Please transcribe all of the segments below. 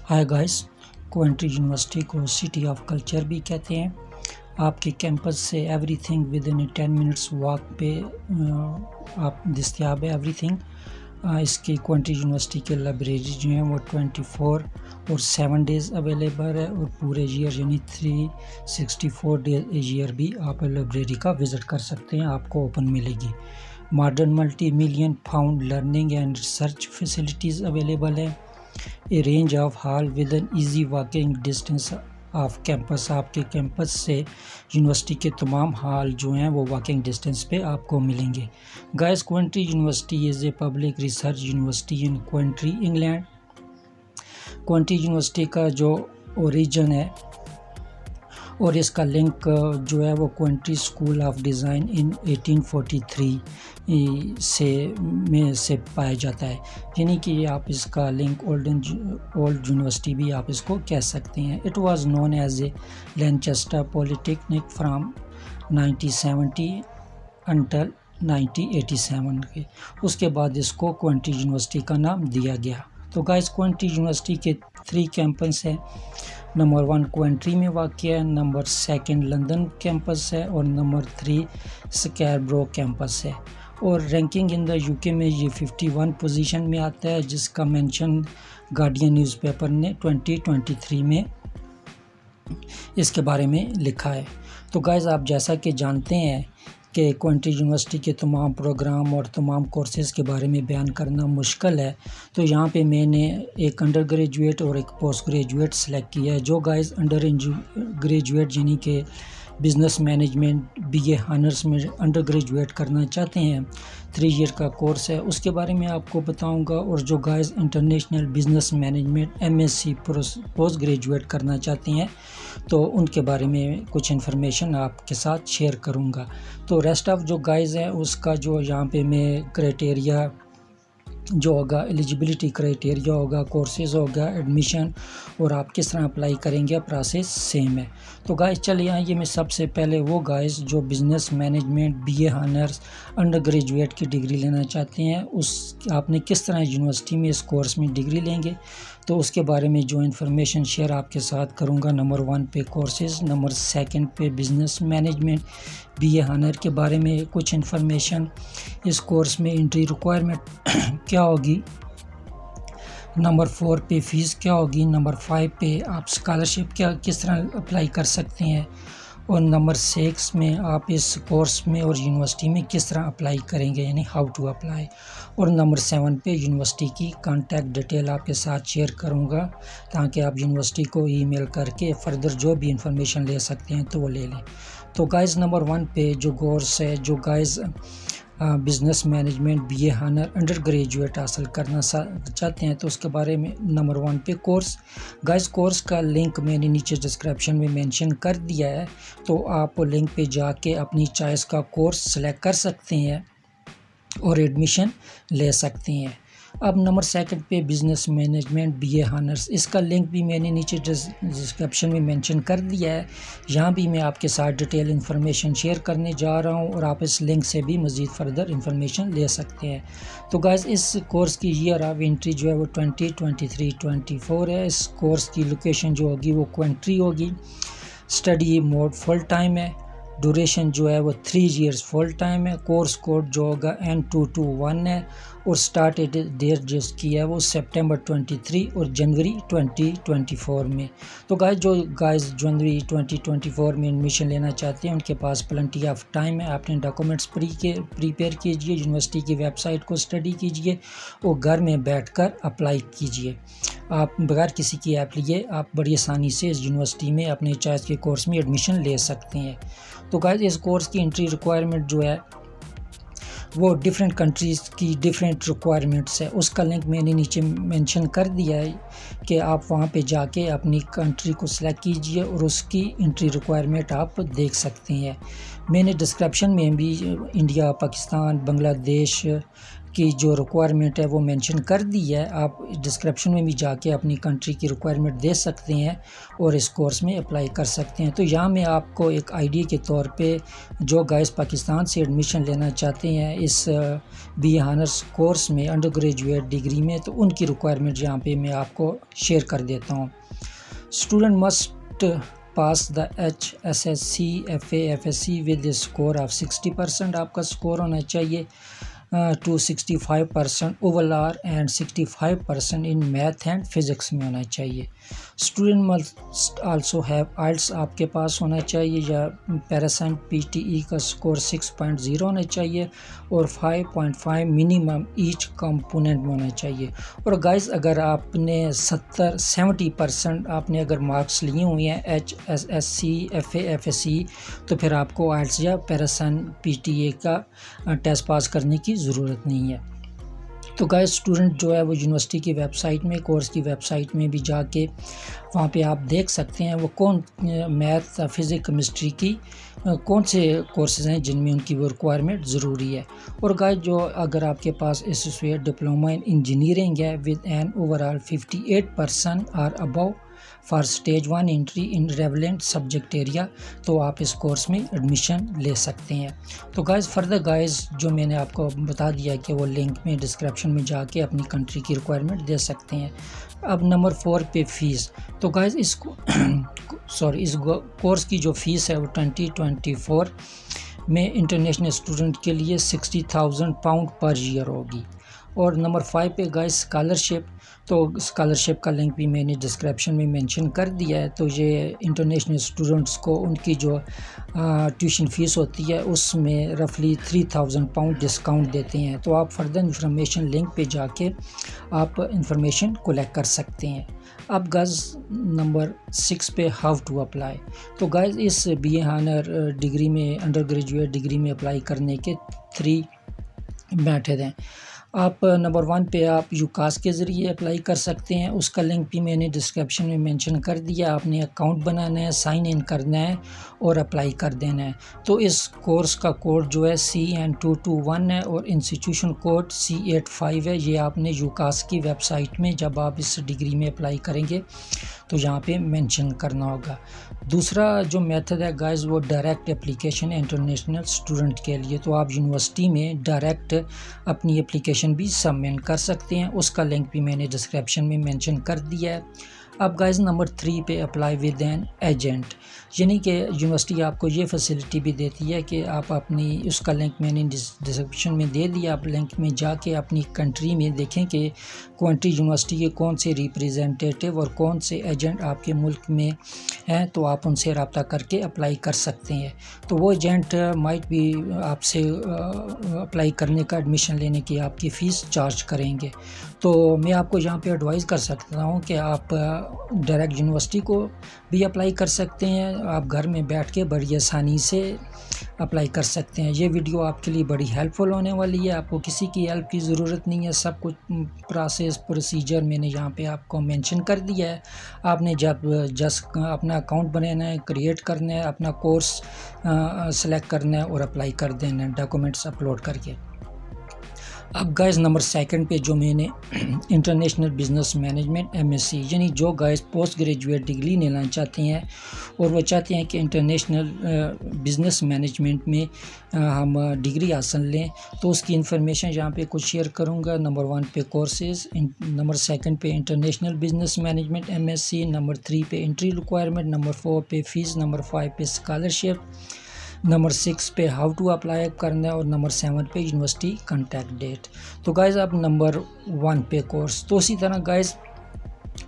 High guys, Coventry university کو city of culture بھی کہتے ہیں۔ آپ کے کیمپس سے every thing with in 10 minutes walk پہ آپ دستیاب ہے ایوری تھنگ۔ اس کی کوئنٹری یونیورسٹی کے لائبریری جو ہیں وہ 24 اور 7 ڈیز اویلیبل ہے، اور پورے ایئر یعنی 364 ڈیز ایئر بھی آپ لائبریری کا وزٹ کر سکتے ہیں، آپ کو اوپن ملے گی۔ Modern multi million pound learning and research facilities available ہے۔ A range of hall with an easy walking distance of campus. آپ کے کیمپس سے یونیورسٹی کے تمام ہال جو ہیں وہ واکنگ ڈسٹینس پہ آپ کو ملیں گے۔ Guys, Coventry University is a public research university in Coventry, England. Coventry University کا جو اوریجن ہے اور اس کا لنک جو ہے وہ کوئنٹری اسکول آف ڈیزائن ان 1843 سے پایا جاتا ہے، یعنی کہ آپ اس کا لنک اولڈ یونیورسٹی بھی آپ اس کو کہہ سکتے ہیں۔ It was known as a Lanchester Polytechnic from 1970 until 1987 کے، اس کے بعد اس کو کوئنٹری یونیورسٹی کا نام دیا گیا۔ تو گائز، کوئنٹری یونیورسٹی کے 3 کیمپس ہیں۔ نمبر 1 کوئنٹری میں واقع ہے، نمبر 2 لندن کیمپس ہے، اور نمبر 3 اسکیربرو کیمپس ہے۔ اور رینکنگ ان دا UK میں یہ 51 پوزیشن میں آتا ہے، جس کا مینشن گارڈین نیوز پیپر نے 2023 میں اس کے بارے میں لکھا ہے۔ تو گائز، آپ جیسا کہ جانتے ہیں کہ کوئنٹری یونیورسٹی کے تمام پروگرام اور تمام کورسز کے بارے میں بیان کرنا مشکل ہے، تو یہاں پہ میں نے ایک انڈر گریجویٹ اور ایک پوسٹ گریجویٹ سلیکٹ کیا ہے۔ جو گائز انڈر گریجویٹ یعنی کہ بزنس مینجمنٹ BA آنرس میں انڈر گریجویٹ کرنا چاہتے ہیں، 3 ایئر کا کورس ہے، اس کے بارے میں آپ کو بتاؤں گا۔ اور جو guys international business management MSc post graduate کرنا چاہتے ہیں، تو ان کے بارے میں کچھ انفارمیشن آپ کے ساتھ شیئر کروں گا۔ تو ریسٹ آف جو گائز ہیں اس کا جو یہاں پہ میں کرائٹیریا جو ہوگا، ایلیجیبلٹی کرائٹیریا ہوگا، کورسز ہوگا، ایڈمیشن اور آپ کس طرح اپلائی کریں گے، پروسیس سیم ہے۔ تو گائز چلیے آئیے، میں سب سے پہلے وہ گائز جو business management BA honours under graduate کی ڈگری لینا چاہتے ہیں، آپ نے کس طرح یونیورسٹی میں اس کورس میں ڈگری لیں گے، تو اس کے بارے میں جو انفارمیشن شیئر آپ کے ساتھ کروں گا۔ نمبر 1 پہ کورسز، نمبر 2 پہ بزنس مینجمنٹ BA آنر کے بارے میں کچھ انفارمیشن، اس کورس میں انٹری ریکوائرمنٹ کیا ہوگی، نمبر 4 پہ فیس کیا ہوگی، نمبر 5 پہ آپ اسکالرشپ کس طرح اپلائی کر سکتے ہیں، اور نمبر 6 میں آپ اس کورس میں اور یونیورسٹی میں کس طرح اپلائی کریں گے، یعنی ہاؤ ٹو اپلائی، اور نمبر 7 پہ یونیورسٹی کی کانٹیکٹ ڈیٹیل آپ کے ساتھ شیئر کروں گا، تاکہ آپ یونیورسٹی کو ای میل کر کے فردر جو بھی انفارمیشن لے سکتے ہیں تو وہ لے لیں۔ تو گائز، نمبر 1 پہ جو کورس ہے، جو guys business management BA owner under graduate حاصل کرنا چاہتے ہیں، تو اس کے بارے میں نمبر 1 پہ کورس۔ گائز، کورس کا لنک میں نے نیچے ڈسکرپشن میں مینشن کر دیا ہے، تو آپ لنک پہ جا کے اپنی چوائس کا کورس سلیکٹ کر سکتے ہیں اور ایڈمیشن لے سکتے ہیں۔ اب نمبر 2 پہ بزنس مینجمنٹ BA آنرس، اس کا لنک بھی میں نے نیچے ڈسکرپشن میں مینشن کر دیا ہے۔ یہاں بھی میں آپ کے ساتھ ڈیٹیل انفارمیشن شیئر کرنے جا رہا ہوں، اور آپ اس لنک سے بھی مزید فردر انفارمیشن لے سکتے ہیں۔ تو گائز، اس کورس کی ایئر آف انٹری جو ہے وہ 2023-24 ہے۔ اس کورس کی لوکیشن جو ہوگی وہ کوئنٹری ہوگی۔ اسٹڈی موڈ فل ٹائم ہے، ڈوریشن جو ہے وہ 3 ایئرس فل ٹائم ہے، کورس کوڈ جو ہوگا N221 ہے، اور سٹارٹ ڈیٹ جس کی ہے وہ سپٹمبر 23 اور جنوری 2024 میں۔ تو جو گائز جنوری 2024 میں ایڈمیشن لینا چاہتے ہیں، ان کے پاس پلنٹی آف ٹائم ہے۔ اپنے ڈاکومنٹس پریپیئر کیجئے، یونیورسٹی کی ویب سائٹ کو اسٹڈی کیجئے، اور گھر میں بیٹھ کر اپلائی کیجئے۔ آپ بغیر کسی کی ایپ لیے آپ بڑی آسانی سے اس یونیورسٹی میں اپنے چوائس کے کورس میں ایڈمیشن لے سکتے ہیں۔ تو گائز، اس کورس کی انٹری ریکوائرمنٹ جو ہے وہ ڈیفرنٹ کنٹریز کی ڈیفرنٹ ریکوائرمنٹس ہے، اس کا لنک میں نے نیچے مینشن کر دیا ہے کہ آپ وہاں پہ جا کے اپنی کنٹری کو سلیکٹ کیجئے اور اس کی انٹری ریکوائرمنٹ آپ دیکھ سکتے ہیں۔ میں نے ڈسکرپشن میں بھی انڈیا، پاکستان، بنگلہ دیش، کی جو ریکوائرمنٹ ہے وہ مینشن کر دی ہے. آپ ڈسکرپشن میں بھی جا کے اپنی کنٹری کی ریکوائرمنٹ دے سکتے ہیں اور اس کورس میں اپلائی کر سکتے ہیں. تو یہاں میں آپ کو ایک آئیڈیا کے طور پہ جو گائز پاکستان سے ایڈمیشن لینا چاہتے ہیں اس بی اے آنرس کورس میں انڈر گریجویٹ ڈگری میں، تو ان کی ریکوائرمنٹ یہاں پہ میں آپ کو شیئر کر دیتا ہوں. Student must pass the HSSC FA FSC with a score of 60%. آپ کا اسکور ہونا چاہیے to 65% overall and 65% in math and physics میں ہونا چاہیے. Student must also have IELTS آپ کے پاس ہونا چاہیے یا پیراسائن PTE کا اسکور 6.0 ہونا چاہیے اور 5.5 منیمم ایچ کمپوننٹ میں ہونا چاہیے. اور گائز اگر آپ نے 70% آپ نے اگر مارکس لیے ہوئے ہیں HSSC FA FSC تو پھر آپ کو IELTS یا پیراسائن PTA کا ٹیسٹ پاس کرنے کی ضرورت نہیں ہے. تو گائز اسٹوڈنٹ جو ہے وہ یونیورسٹی کی ویب سائٹ میں، کورس کی ویب سائٹ میں بھی جا کے وہاں پہ آپ دیکھ سکتے ہیں وہ کون میتھ فزکس کیمسٹری کی کون سے کورسز ہیں جن میں ان کی وہ ریکوائرمنٹ ضروری ہے. اور گائز جو اگر آپ کے پاس ایسوسیٹ ڈپلومہ ان انجینئرنگ ہے ود این اوور آل 58% or above for stage 1 entry in relevant subject area, تو آپ اس کورس میں ایڈمیشن لے سکتے ہیں. تو گائز فردر گائز جو میں نے آپ کو بتا دیا کہ وہ لنک میں ڈسکرپشن میں جا کے اپنی کنٹری کی ریکوائرمنٹ دے سکتے ہیں. اب نمبر 4 پہ فیس. تو گائز اس کورس کی جو فیس ہے وہ 2024 میں انٹرنیشنل اسٹوڈنٹ کے لیے 60,000 پاؤنڈ پر ایئر ہوگی. اور نمبر 5 پہ گائز اسکالرشپ. تو اسکالرشپ کا لنک بھی میں نے ڈسکرپشن میں مینشن کر دیا ہے. تو یہ انٹرنیشنل اسٹوڈنٹس کو ان کی جو ٹیوشن فیس ہوتی ہے اس میں رفلی 3,000 پاؤنڈ ڈسکاؤنٹ دیتے ہیں. تو آپ فردر انفارمیشن لنک پہ جا کے آپ انفارمیشن کلیکٹ کر سکتے ہیں. اب گائز نمبر 6 پہ ہاؤ ٹو اپلائی. تو گائز اس بی اے آنر ڈگری میں انڈر گریجویٹ ڈگری میں اپلائی کرنے کے 3 میتھڈ ہیں. آپ نمبر 1 پہ آپ یوکاس کے ذریعے اپلائی کر سکتے ہیں. اس کا لنک بھی میں نے ڈسکرپشن میں مینشن کر دیا. آپ نے اکاؤنٹ بنانا ہے، سائن ان کرنا ہے اور اپلائی کر دینا ہے. تو اس کورس کا کوڈ جو ہے CN221 ہے اور انسٹیٹیوشن کوڈ C85 ہے. یہ آپ نے یوکاس کی ویب سائٹ میں جب آپ اس ڈگری میں اپلائی کریں گے تو یہاں پہ مینشن کرنا ہوگا. دوسرا جو میتھڈ ہے گائز وہ ڈائریکٹ اپلیکیشن ہے انٹرنیشنل اسٹوڈنٹ کے لیے. تو آپ یونیورسٹی میں ڈائریکٹ اپنی اپلیکیشن بھی سبمٹ کر سکتے ہیں. اس کا لنک بھی میں نے ڈسکرپشن میں مینشن کر دیا ہے. اب گائز نمبر 3 پہ اپلائی ود این ایجنٹ، یعنی کہ یونیورسٹی آپ کو یہ فیسلٹی بھی دیتی ہے کہ آپ اپنی اس کا لنک میں نے ڈسکرپشن میں دے دیا. آپ لنک میں جا کے اپنی کنٹری میں دیکھیں کہ کوئنٹری یونیورسٹی کے کون سے ریپریزنٹیٹیو اور کون سے ایجنٹ آپ کے ملک میں ہیں، تو آپ ان سے رابطہ کر کے اپلائی کر سکتے ہیں. تو وہ ایجنٹ مائٹ بھی آپ سے اپلائی کرنے کا ایڈمیشن لینے کی آپ کی فیس چارج کریں گے. تو میں آپ کو یہاں پہ ایڈوائز کر سکتا ہوں کہ آپ ڈائریکٹ یونیورسٹی کو بھی اپلائی کر سکتے ہیں. آپ گھر میں بیٹھ کے بڑی آسانی سے اپلائی کر سکتے ہیں. یہ ویڈیو آپ کے لیے بڑی ہیلپ فل ہونے والی ہے. آپ کو کسی کی ہیلپ کی ضرورت نہیں ہے. سب کچھ پروسیجر میں نے یہاں پہ آپ کو مینشن کر دیا ہے. آپ نے جب جسٹ اپنا اکاؤنٹ بنانا ہے، کریٹ کرنا ہے، اپنا کورس سلیکٹ کرنا ہے اور اپلائی کر دینا ہے ڈاکومنٹس اپلوڈ کر کے. اب گائز نمبر 2 پہ جو میں نے انٹرنیشنل بزنس مینجمنٹ MSc، یعنی جو گائز پوسٹ گریجویٹ ڈگری لینا چاہتے ہیں اور وہ چاہتے ہیں کہ انٹرنیشنل بزنس مینجمنٹ میں ہم ڈگری حاصل لیں، تو اس کی انفارمیشن یہاں پہ کچھ شیئر کروں گا. نمبر 1 پہ کورسز، نمبر 2 پہ international business management MSc، number 3 پہ انٹری ریکوائرمنٹ، نمبر 4 پہ فیس، نمبر 5 پہ اسکالرشپ، نمبر 6 پہ ہاؤ ٹو اپلائی کرنا ہے اور نمبر 7 پہ یونیورسٹی کنٹیکٹ ڈیٹ. تو گائز اب نمبر 1 پہ کورس. تو اسی طرح گائز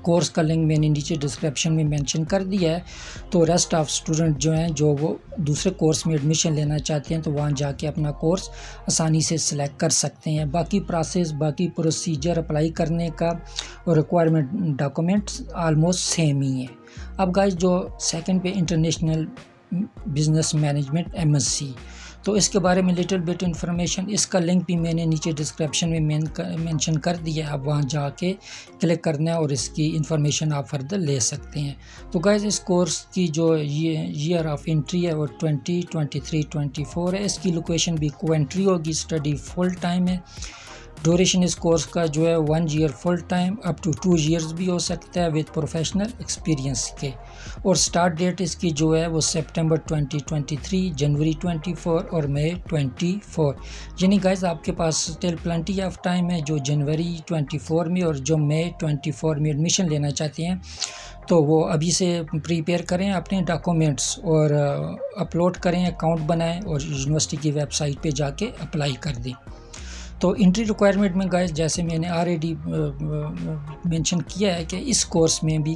کورس کا لنک میں نے نیچے ڈسکرپشن میں مینشن کر دیا ہے. تو ریسٹ آف اسٹوڈنٹ جو ہیں جو وہ دوسرے کورس میں ایڈمیشن لینا چاہتے ہیں تو وہاں جا کے اپنا کورس آسانی سے سلیکٹ کر سکتے ہیں. باقی پروسیس، باقی پروسیجر اپلائی کرنے کا اور ریکوائرمنٹ ڈاکومنٹس آلموسٹ سیم ہی ہیں. اب گائز جو 2 پہ انٹرنیشنل بزنس مینجمنٹ MSc، تو اس کے بارے میں لٹل بٹ انفارمیشن، اس کا لنک بھی میں نے نیچے ڈسکرپشن میں مینشن کر دیا ہے. آپ وہاں جا کے کلک کرنا ہے اور اس کی انفارمیشن آپ فردر لے سکتے ہیں. تو گائز اس کورس کی جو ایئر آف انٹری ہے وہ 2023-24 ہے. اس کی لوکیشن بھی کوئنٹری ہوگی. اسٹڈی فل ٹائم ہے. ڈوریشن اس کورس کا جو ہے 1 year full time up to 2 years بھی ہو سکتا ہے وتھ پروفیشنل ایکسپیرینس کے. اور سٹارٹ ڈیٹ اس کی جو ہے وہ سپٹمبر 2023، جنوری 24 اور مئی 24. یعنی گائز آپ کے پاس اسٹل پلنٹی آف ٹائم ہے جو جنوری 24 میں اور جو مئی 24 میں ایڈمیشن لینا چاہتے ہیں تو وہ ابھی سے پریپیئر کریں اپنے ڈاکومنٹس اور اپلوڈ کریں، اکاؤنٹ بنائیں اور یونیورسٹی کی ویب سائٹ پہ جا کے اپلائی کر دیں. تو انٹری ریکوائرمنٹ میں گائز جیسے میں نے آلریڈی مینشن کیا ہے کہ اس کورس میں بھی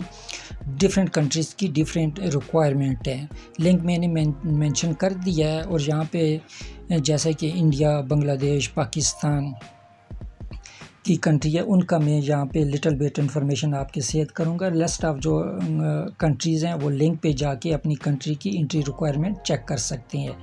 ڈفرینٹ کنٹریز کی ڈفرینٹ ریکوائرمنٹ ہے. لنک میں نے مینشن کر دیا ہے، اور یہاں پہ جیسے کہ انڈیا، بنگلہ دیش، پاکستان کی کنٹری ہے ان کا میں یہاں پہ لٹل بیٹ انفارمیشن آپ کے شیئر کروں گا. لسٹ آف جو کنٹریز ہیں وہ لنک پہ جا کے اپنی کنٹری کی انٹری ریکوائرمنٹ چیک کر سکتے ہیں.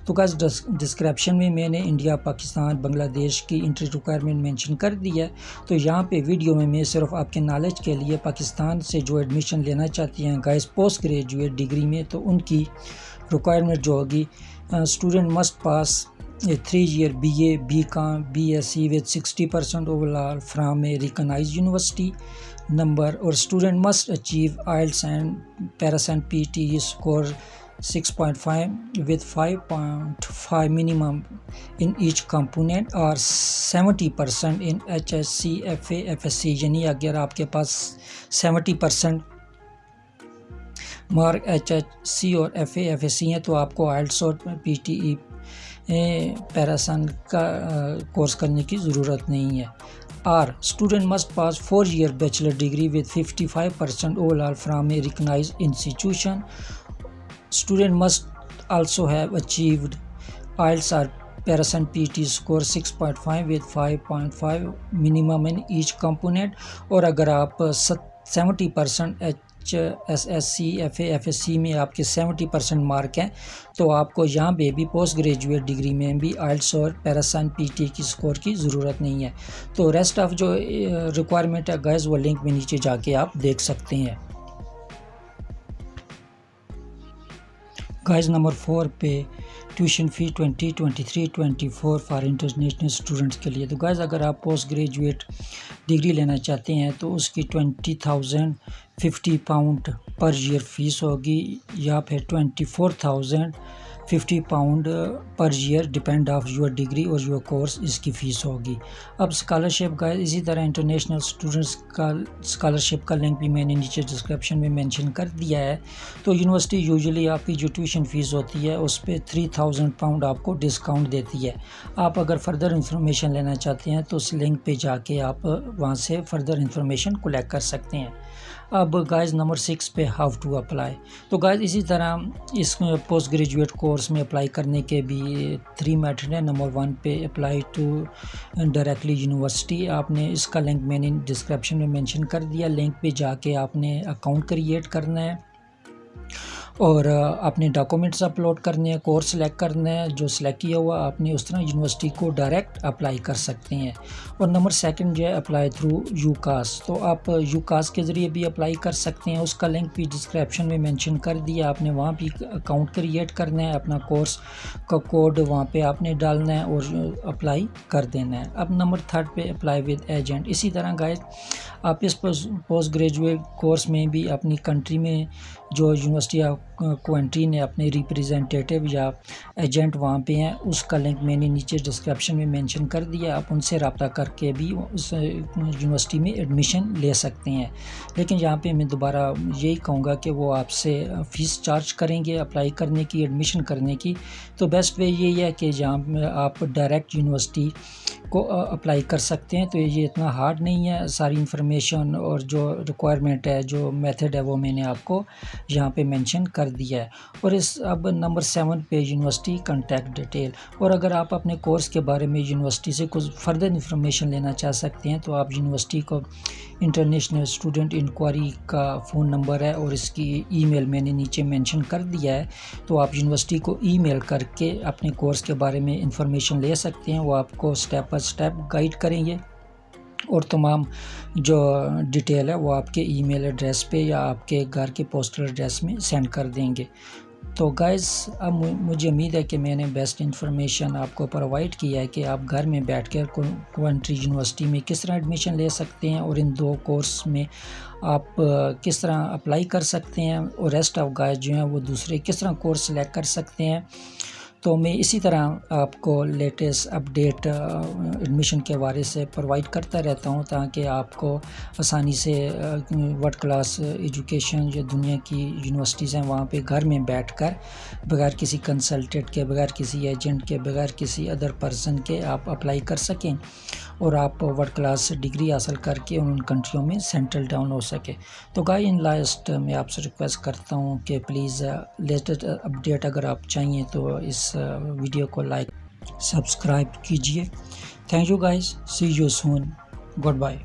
تو گائز ڈسکرپشن میں نے انڈیا، پاکستان، بنگلہ دیش کی انٹری ریکوائرمنٹ مینشن کر دی ہے. تو یہاں پہ ویڈیو میں صرف آپ کے نالج کے لیے پاکستان سے جو ایڈمیشن لینا چاہتی ہیں گائز پوسٹ گریجویٹ ڈگری میں، تو ان کی ریکوائرمنٹ جو ہوگی student must pass 3 year BA, BCom, BSc with 60% overall from a recognized university number, or student must achieve IELTS and PARAS and PTE score 6.5 with 5.5 minimum in each component, or 70% in HSC, FA, FSC. یعنی اگر آپ کے پاس 70% mark HSC اور FA, FSC ہیں تو آپ کو IELTS اور PTE پیراسن کا کورس کرنے کی ضرورت نہیں ہے. اور student must pass 4 year bachelor degree with 55% overall from a recognized institution. Student must also have achieved IELTS or PARAS and PTE score 6.5 with 5.5 minimum in each component. اور اگر آپ 70% HSC, FA, FSC میں آپ کے 70% mark ہیں تو آپ کو یہاں پہ بھی پوسٹ گریجویٹ ڈگری میں بھی IELTS اور پیرس اینڈ PTE کی سکور کی ضرورت نہیں ہے. تو ریسٹ آف جو ریکوائرمنٹ ہے گائز وہ لنک میں نیچے جا کے آپ دیکھ سکتے ہیں. گائز نمبر 4 پہ tuition fee 2023-24 for international students کے لیے. تو گائز اگر آپ پوسٹ گریجویٹ ڈگری لینا چاہتے ہیں تو اس کی 20,050 پاؤنڈ پر ایئر فیس ہوگی، یا پھر 24,050 pound per year depend of your degree اور یور کورس اس کی فیس ہوگی. اب اسکالرشپ کا اسی طرح انٹرنیشنل اسٹوڈنٹس کا اسکالرشپ کا لنک بھی میں نے نیچے ڈسکرپشن میں مینشن کر دیا ہے. تو یونیورسٹی یوزلی آپ کی جو ٹیوشن فیس ہوتی ہے اس پہ 3,000 پاؤنڈ آپ کو ڈسکاؤنٹ دیتی ہے. آپ اگر فردر انفارمیشن لینا چاہتے ہیں تو اس لنک پہ جا کے آپ وہاں سے فردر انفارمیشن کلیکٹ کر سکتے ہیں. اب گائز نمبر 6 پہ ہاؤ ٹو اپلائی. تو گائز اسی طرح اس پوسٹ گریجویٹ کورس میں اپلائی کرنے کے بھی 3 میتھڈ ہیں. نمبر 1 پہ اپلائی ٹو ڈائریکٹلی یونیورسٹی. آپ نے اس کا لنک میں نے ڈسکرپشن میں مینشن کر دیا. لنک پہ جا کے آپ نے اکاؤنٹ کریٹ کرنا ہے اور اپنے ڈاکومنٹس اپلوڈ کرنے ہیں، کورس سلیکٹ کرنا ہے جو سلیکٹ کیا ہوا آپ نے، اس طرح یونیورسٹی کو ڈائریکٹ اپلائی کر سکتے ہیں. اور نمبر 2 جو ہے اپلائی تھرو یوکاس. تو آپ یوکاس کے ذریعے بھی اپلائی کر سکتے ہیں. اس کا لنک بھی ڈسکرپشن میں مینشن کر دیا. آپ نے وہاں بھی اکاؤنٹ کریٹ کرنا ہے، اپنا کورس کا کوڈ وہاں پہ آپ نے ڈالنا ہے اور اپلائی کر دینا ہے. اب نمبر 3 پہ اپلائی ود ایجنٹ. اسی طرح گائز آپ اس پوسٹ گریجویٹ کورس میں بھی اپنی کنٹری میں جو یونیورسٹی آف کوئنٹری نے اپنے ریپریزنٹیٹیو یا ایجنٹ وہاں پہ ہیں، اس کا لنک میں نے نیچے ڈسکرپشن میں مینشن کر دیا. آپ ان سے رابطہ کر کے بھی اس یونیورسٹی میں ایڈمیشن لے سکتے ہیں. لیکن یہاں پہ میں دوبارہ یہی کہوں گا کہ وہ آپ سے فیس چارج کریں گے اپلائی کرنے کی، ایڈمیشن کرنے کی. تو بیسٹ وے یہی ہے کہ جہاں آپ ڈائریکٹ یونیورسٹی کو اپلائی کر سکتے ہیں. تو یہ اتنا ہارڈ نہیں ہے. ساری انفارمیشن اور جو ریکوائرمنٹ ہے، جو میتھڈ ہے، وہ میں نے آپ کو یہاں پہ مینشن کر دیا ہے. اور اب نمبر 7 پہ یونیورسٹی کنٹیکٹ ڈیٹیل. اور اگر آپ اپنے کورس کے بارے میں یونیورسٹی سے کچھ فردر انفارمیشن لینا چاہ سکتے ہیں تو آپ یونیورسٹی کو انٹرنیشنل اسٹوڈنٹ انکوائری کا فون نمبر ہے اور اس کی ای میل میں نے نیچے مینشن کر دیا ہے. تو آپ یونیورسٹی کو ای میل کر کے اپنے کورس کے بارے میں انفارمیشن لے سکتے ہیں. وہ آپ کو اسٹیپ بائی اسٹیپ گائیڈ کریں گے اور تمام جو ڈیٹیل ہے وہ آپ کے ای میل ایڈریس پہ یا آپ کے گھر کے پوسٹل ایڈریس میں سینڈ کر دیں گے. تو گائز اب مجھے امید ہے کہ میں نے بیسٹ انفارمیشن آپ کو پرووائڈ کیا ہے کہ آپ گھر میں بیٹھ کر کوونٹری یونیورسٹی میں کس طرح ایڈمیشن لے سکتے ہیں اور ان 2 کورس میں آپ کس طرح اپلائی کر سکتے ہیں، اور ریسٹ آف گائز جو ہیں وہ دوسرے کس طرح کورس سلیکٹ کر سکتے ہیں۔ تو میں اسی طرح آپ کو لیٹسٹ اپڈیٹ ایڈمیشن کے بارے سے پرووائڈ کرتا رہتا ہوں، تاکہ آپ کو آسانی سے ورلڈ کلاس ایجوکیشن جو دنیا کی یونیورسٹیز ہیں وہاں پہ گھر میں بیٹھ کر بغیر کسی کنسلٹیٹ کے، بغیر کسی ایجنٹ کے، بغیر کسی ادر پرسن کے آپ اپلائی کر سکیں اور آپ ورلڈ کلاس ڈگری حاصل کر کے ان کنٹریوں میں سینٹل ڈاؤن ہو سکے۔ تو گائز ان لاسٹ میں آپ سے ریکویسٹ کرتا ہوں کہ پلیز لیٹسٹ اپڈیٹ اگر آپ چاہیے تو اس ویڈیو کو لائک سبسکرائب کیجئے۔ Thank you guys, see you soon, good bye.